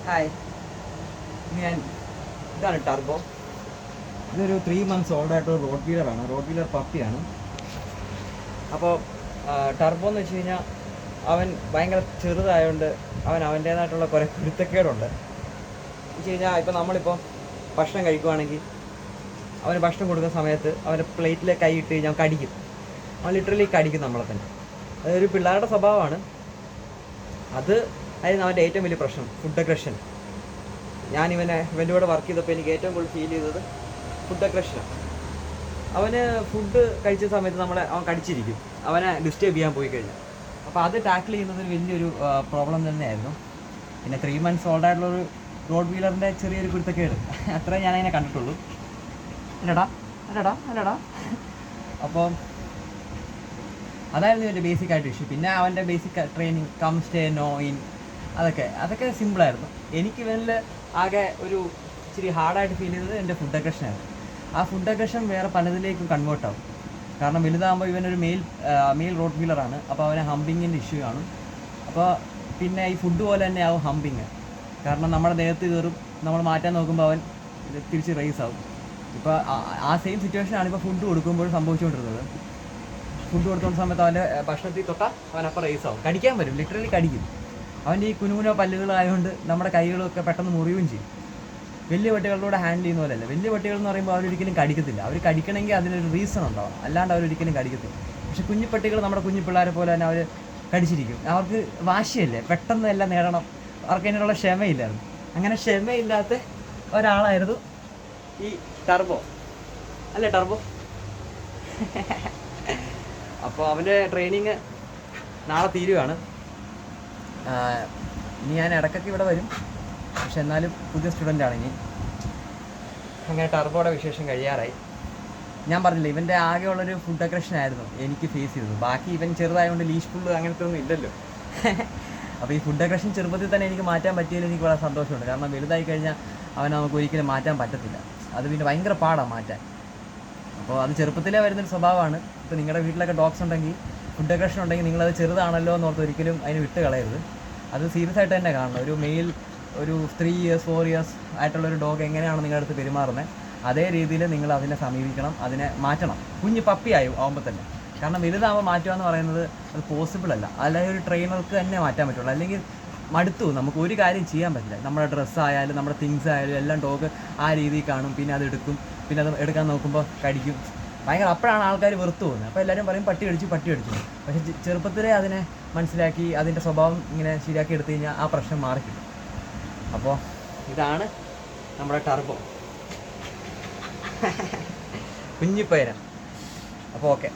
Hi, ഇതാണ് turbo. ഇതൊരു 3 months ഓൾഡായിട്ടൊരു road വീലറാണ്, road wheeler പപ്പിയാണ്. അപ്പോൾ ടർബോ എന്ന് വെച്ച് കഴിഞ്ഞാൽ അവൻ ഭയങ്കര ചെറുതായതുകൊണ്ട് അവൻ്റേതായിട്ടുള്ള കുറേ കുരുത്തക്കേടുണ്ട്. എന്ന് വെച്ച് കഴിഞ്ഞാൽ ഇപ്പോൾ നമ്മളിപ്പോൾ ഭക്ഷണം കഴിക്കുവാണെങ്കിൽ അവന് ഭക്ഷണം കൊടുക്കുന്ന സമയത്ത് അവൻ്റെ പ്ലേറ്റിൽ കൈ ഇട്ട് കഴിഞ്ഞാൽ കടിക്കും. അവൻ ലിറ്ററലി കടിക്കും നമ്മളെ തന്നെ. അതൊരു പിള്ളേരുടെ സ്വഭാവമാണ്. ആയിരുന്നു അവൻ്റെ ഏറ്റവും വലിയ പ്രശ്നം, ഫുഡ് അഗ്രഷൻ. ഇവൻ്റെ കൂടെ വർക്ക് ചെയ്തപ്പോൾ എനിക്ക് ഏറ്റവും കൂടുതൽ ഫീൽ ചെയ്തത് ഫുഡ് അഗ്രഷനാണ്. അവന് ഫുഡ് കഴിച്ച സമയത്ത് അവൻ കടിച്ചിരിക്കും, അവനെ ഡിസ്റ്റർബ് ചെയ്യാൻ പോയി കഴിഞ്ഞാൽ. അപ്പോൾ അത് ടാക്കിൾ ചെയ്യുന്നത് വലിയൊരു പ്രോബ്ലം തന്നെയായിരുന്നു. പിന്നെ 3 months ഓൾഡായിട്ടുള്ളൊരു റോഡ് വീലറിൻ്റെ ചെറിയൊരു കുരുത്തക്കേട്, അത്രേ ഞാനതിനെ കണ്ടിട്ടുള്ളൂ. അല്ലടാ. അപ്പോൾ അതായിരുന്നു എൻ്റെ ബേസിക്കായിട്ട് ഇഷ്യൂ. പിന്നെ അവൻ്റെ basic training, come stay no in, അതൊക്കെ സിമ്പിളായിരുന്നു. എനിക്ക് ഇവനിൽ ആകെ ഒരു ഇച്ചിരി ഹാർഡായിട്ട് ഫീൽ ചെയ്തത് എൻ്റെ ഫുഡ് അഗ്രഷനായിരുന്നു. ആ ഫുഡ് അഗ്രഷൻ വേറെ പലതിലേക്കും കൺവേർട്ട് ആവും. കാരണം വലുതാകുമ്പോൾ ഇവനൊരു മെയിൽ റോഡ് വീലറാണ്. അപ്പോൾ അവന് ഹമ്പിങ്ങിൻ്റെ ഇഷ്യൂ കാണും. അപ്പോൾ പിന്നെ ഈ ഫുഡ് പോലെ തന്നെ ആവും ഹമ്പിങ്. കാരണം നമ്മുടെ ദേഹത്ത് കയറും, നമ്മൾ മാറ്റാൻ നോക്കുമ്പോൾ അവൻ തിരിച്ച് റേസ് ആവും. ഇപ്പോൾ ആ സെയിം സിറ്റുവേഷനാണ് ഇപ്പോൾ ഫുഡ് കൊടുക്കുമ്പോൾ സംഭവിച്ചുകൊണ്ടിരുന്നത്. ഫുഡ് കൊടുക്കുന്ന സമയത്ത് അവൻ്റെ ഭക്ഷണത്തിൽ തൊട്ടാൽ അവനപ്പം റേസ് ആവും, കടിക്കാൻ വരും, ലിറ്ററലി കടിക്കും. അവൻ്റെ ഈ കുനുകുനോ പല്ലുകളായതുകൊണ്ട് നമ്മുടെ കൈകളൊക്കെ പെട്ടെന്ന് മുറിയുകയും ചെയ്യും. വലിയ പട്ടികളിലൂടെ ഹാൻഡിൽ ചെയ്യുന്ന പോലെയല്ല. വലിയ പട്ടികൾ എന്ന് പറയുമ്പോൾ അവരൊരിക്കലും കടിക്കത്തില്ല. അവർ കടിക്കണമെങ്കിൽ അതിനൊരു റീസൺ ഉണ്ടാവും, അല്ലാണ്ട് അവരൊരിക്കലും കടിക്കത്തില്ല. പക്ഷെ കുഞ്ഞു പട്ടികൾ നമ്മുടെ കുഞ്ഞു പിള്ളേരെ പോലെ തന്നെ അവർ കടിച്ചിരിക്കും. അവർക്ക് വാശിയല്ലേ, പെട്ടെന്ന് എല്ലാം നേടണം, അവർക്ക് അതിനുള്ള ക്ഷമയില്ലായിരുന്നു. അങ്ങനെ ക്ഷമയില്ലാത്ത ഒരാളായിരുന്നു ഈ ടർബോ. അല്ലേ ടർബോ? അപ്പോൾ അവൻ്റെ ട്രെയിനിങ് നാളെ തീരുകയാണ്. ഇനി ഞാൻ ഇടയ്ക്കൊക്കെ ഇവിടെ വരും, പക്ഷെ എന്നാലും പുതിയ സ്റ്റുഡൻ്റാണ് ഇനി. അങ്ങനെ ടർബോയുടെ വിശേഷം കഴിയാറായി. ഞാൻ പറഞ്ഞില്ല, ഇവൻ്റെ ആകെയുള്ളൊരു ഫുഡ് അഗ്രഷൻ ആയിരുന്നു എനിക്ക് ഫേസ് ചെയ്തത്. ബാക്കി ഇവൻ ചെറുതായതുകൊണ്ട് ലീഷ് പുള്ള് അങ്ങനത്തെ ഒന്നും ഇല്ലല്ലോ. അപ്പോൾ ഈ ഫുഡ് അഗ്രഷൻ ചെറുപ്പത്തിൽ തന്നെ എനിക്ക് മാറ്റാൻ പറ്റിയതിൽ എനിക്ക് വളരെ സന്തോഷമുണ്ട്. കാരണം വലുതായി കഴിഞ്ഞാൽ അവനെ നമുക്ക് ഒരിക്കലും മാറ്റാൻ പറ്റത്തില്ല. അത് പിന്നെ ഭയങ്കര പാടാണ് മാറ്റാൻ. അപ്പോൾ അത് ചെറുപ്പത്തിലേ വരുന്നൊരു സ്വഭാവമാണ്. ഇപ്പോൾ നിങ്ങളുടെ വീട്ടിലൊക്കെ ഡോഗ്സ് ഉണ്ടെങ്കിൽ, ഫുഡ് അഗ്രഷൻ ഉണ്ടെങ്കിൽ നിങ്ങളത് ചെറുതാണല്ലോ എന്നോർത്ത് ഒരിക്കലും അതിന് വിട്ട് കളയരുത്. അത് സീരിയസ് ആയിട്ട് തന്നെ കാണണം. ഒരു 3 years 4 years ആയിട്ടുള്ളൊരു ഡോഗ് എങ്ങനെയാണ് നിങ്ങളുടെ അടുത്ത് പെരുമാറുന്നത്, അതേ രീതിയിൽ നിങ്ങൾ അതിനെ സമീപിക്കണം, അതിനെ മാറ്റണം. കുഞ്ഞ് പപ്പിയായി ആവുമ്പോൾ തന്നെ. കാരണം വലുതാവുമ്പോൾ മാറ്റുക എന്ന് പറയുന്നത് അത് പോസിബിൾ അല്ല. അല്ലെങ്കിൽ ഒരു ട്രെയിനർക്ക് തന്നെ മാറ്റാൻ പറ്റുള്ളൂ. അല്ലെങ്കിൽ മടുത്തു, നമുക്ക് ഒരു കാര്യം ചെയ്യാൻ പറ്റില്ല. നമ്മുടെ ഡ്രസ്സായാലും നമ്മുടെ തിങ്സ് ആയാലും എല്ലാം ഡോഗ് ആ രീതിയിൽ കാണും. പിന്നെ അത് എടുക്കും, പിന്നെ അത് എടുക്കാൻ നോക്കുമ്പോൾ കടിക്കും, ഭയങ്കര. അപ്പോഴാണ് ആൾക്കാർ വെറുത്തു പോകുന്നത്. അപ്പോൾ എല്ലാവരും പറയും പട്ടി കടിച്ചു. പക്ഷേ ചെറുപ്പത്തിലേ അതിനെ മനസ്സിലാക്കി അതിൻ്റെ സ്വഭാവം ഇങ്ങനെ ശരിയാക്കി എടുത്തു കഴിഞ്ഞാൽ ആ പ്രശ്നം മാറിക്കിട്ടും. അപ്പോൾ ഇതാണ് നമ്മുടെ ടർബോ, കുഞ്ഞിപ്പയന. അപ്പോൾ ഓക്കെ.